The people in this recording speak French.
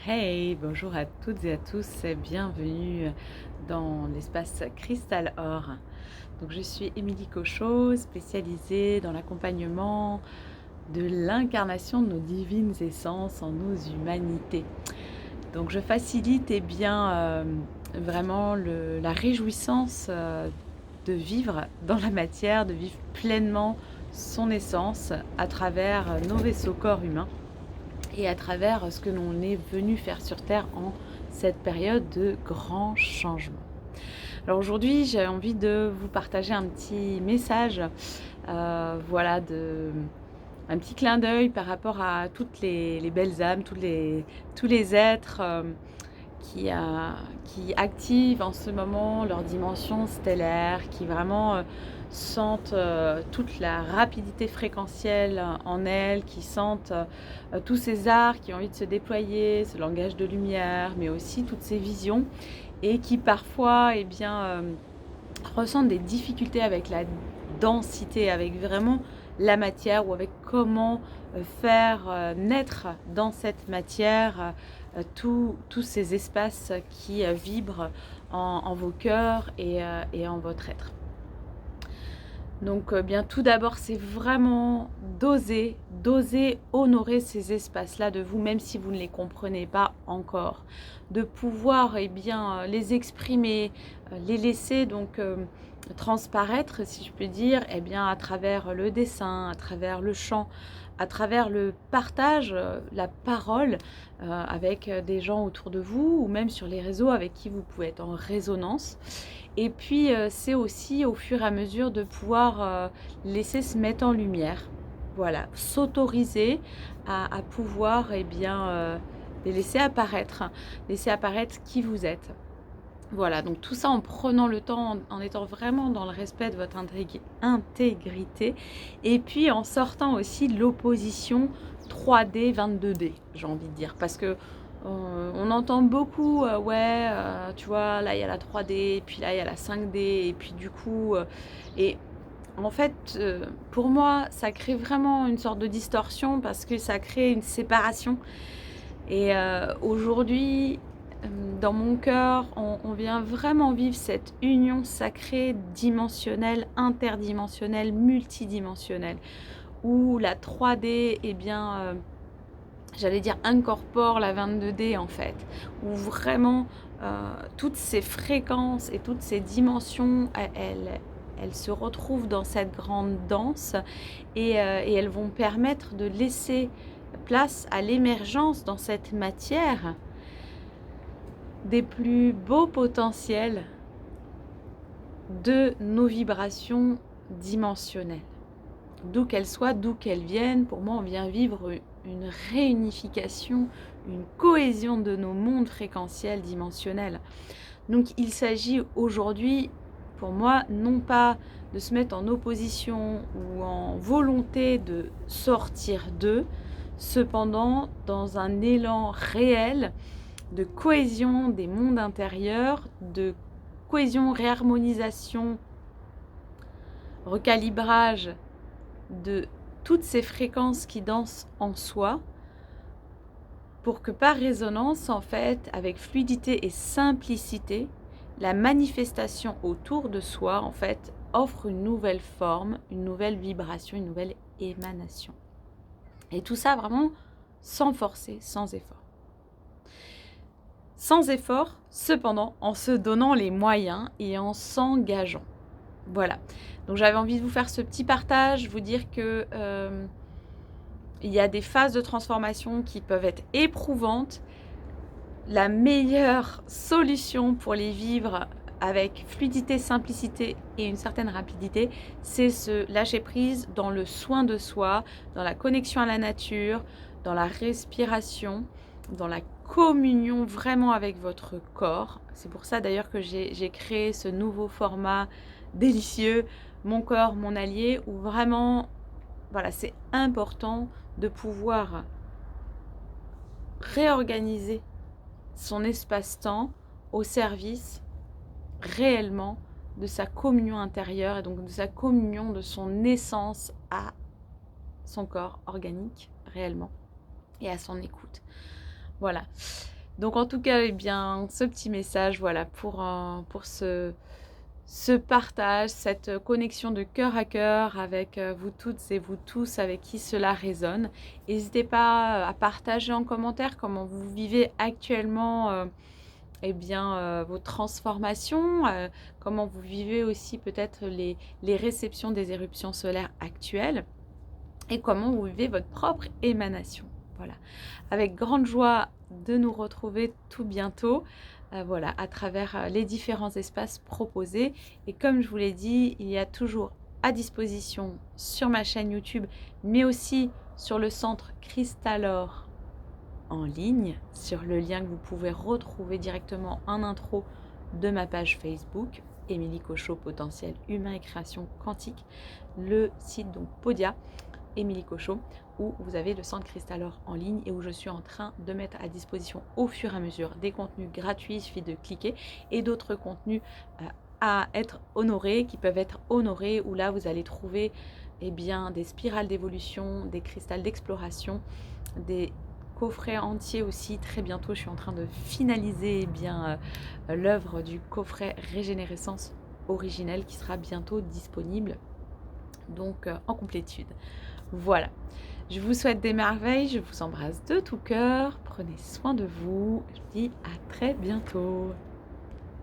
Hey, bonjour à toutes et à tous, bienvenue dans l'espace Cristal Or. Donc, je suis Émilie Cochot, spécialisée dans l'accompagnement de l'incarnation de nos divines essences en nos humanités. Donc, je facilite vraiment la réjouissance de vivre dans la matière, de vivre pleinement son essence à travers nos vaisseaux corps humains et à travers ce que l'on est venu faire sur Terre en cette période de grands changements. Alors aujourd'hui, j'ai envie de vous partager un petit message, un petit clin d'œil par rapport à toutes les belles âmes, tous les êtres qui activent en ce moment leur dimension stellaire, qui vraiment sentent toute la rapidité fréquentielle en elles, qui sentent tous ces arts qui ont envie de se déployer, ce langage de lumière, mais aussi toutes ces visions, et qui parfois ressentent des difficultés avec la densité, avec vraiment la matière ou avec comment faire naître dans cette matière tous ces espaces qui vibrent en vos cœurs et en votre être. Donc bien tout d'abord, c'est vraiment d'oser honorer ces espaces-là de vous, même si vous ne les comprenez pas encore, de pouvoir les exprimer, les laisser transparaître, si je peux dire, à travers le dessin, à travers le chant, à travers le partage, la parole avec des gens autour de vous ou même sur les réseaux avec qui vous pouvez être en résonance. Et puis, c'est aussi au fur et à mesure de pouvoir laisser se mettre en lumière. Voilà, s'autoriser à pouvoir les laisser apparaître qui vous êtes. Voilà, donc tout ça en prenant le temps, en étant vraiment dans le respect de votre intégrité et puis en sortant aussi de l'opposition 3D, 22D, j'ai envie de dire. Parce que on entend beaucoup, tu vois, là il y a la 3D, puis là il y a la 5D, et puis du coup, et en fait, pour moi, ça crée vraiment une sorte de distorsion parce que ça crée une séparation. Et aujourd'hui, dans mon cœur, on vient vraiment vivre cette union sacrée, dimensionnelle, interdimensionnelle, multidimensionnelle, où la 3D, j'allais dire, incorpore la 22D en fait, où vraiment toutes ces fréquences et toutes ces dimensions, elles se retrouvent dans cette grande danse et elles vont permettre de laisser place à l'émergence dans cette matière des plus beaux potentiels de nos vibrations dimensionnelles. D'où qu'elles soient, d'où qu'elles viennent, pour moi on vient vivre une réunification, une cohésion de nos mondes fréquentiels dimensionnels. Donc il s'agit aujourd'hui, pour moi, non pas de se mettre en opposition ou en volonté de sortir d'eux, cependant dans un élan réel de cohésion des mondes intérieurs, de cohésion, réharmonisation, recalibrage de toutes ces fréquences qui dansent en soi, pour que par résonance, en fait, avec fluidité et simplicité, la manifestation autour de soi, en fait, offre une nouvelle forme, une nouvelle vibration, une nouvelle émanation. Et tout ça vraiment sans forcer, sans effort. Sans effort, cependant, en se donnant les moyens et en s'engageant. Voilà. Donc j'avais envie de vous faire ce petit partage, vous dire que il y a des phases de transformation qui peuvent être éprouvantes. La meilleure solution pour les vivre avec fluidité, simplicité et une certaine rapidité, c'est se lâcher prise dans le soin de soi, dans la connexion à la nature, dans la respiration, dans la communion vraiment avec votre corps. C'est pour ça d'ailleurs que j'ai créé ce nouveau format délicieux, Mon corps, mon allié, où vraiment, voilà, c'est important de pouvoir réorganiser son espace-temps au service réellement de sa communion intérieure et donc de sa communion de son essence à son corps organique réellement et à son écoute. Voilà. Donc en tout cas, eh bien, ce petit message, voilà, pour ce partage, cette connexion de cœur à cœur avec vous toutes et vous tous avec qui cela résonne. N'hésitez pas à partager en commentaire comment vous vivez actuellement eh bien, vos transformations, comment vous vivez aussi peut-être les réceptions des éruptions solaires actuelles et comment vous vivez votre propre émanation. Voilà. Avec grande joie de nous retrouver tout bientôt, voilà, à travers les différents espaces proposés. Et comme je vous l'ai dit, il y a toujours à disposition sur ma chaîne YouTube, mais aussi sur le centre Crystalor en ligne, sur le lien que vous pouvez retrouver directement en intro de ma page Facebook, Émilie Cochot, potentiel humain et création quantique, le site donc Podia, Émilie Cochot, où vous avez le centre Crystalor en ligne et où je suis en train de mettre à disposition au fur et à mesure des contenus gratuits, il suffit de cliquer, et d'autres contenus à être honorés, qui peuvent être honorés, où là vous allez trouver eh bien, des spirales d'évolution, des cristals d'exploration, des coffrets entiers aussi. Très bientôt, je suis en train de finaliser eh bien l'œuvre du coffret Régénérescence originelle qui sera bientôt disponible, donc en complétude. Voilà, je vous souhaite des merveilles, je vous embrasse de tout cœur, prenez soin de vous, je vous dis à très bientôt.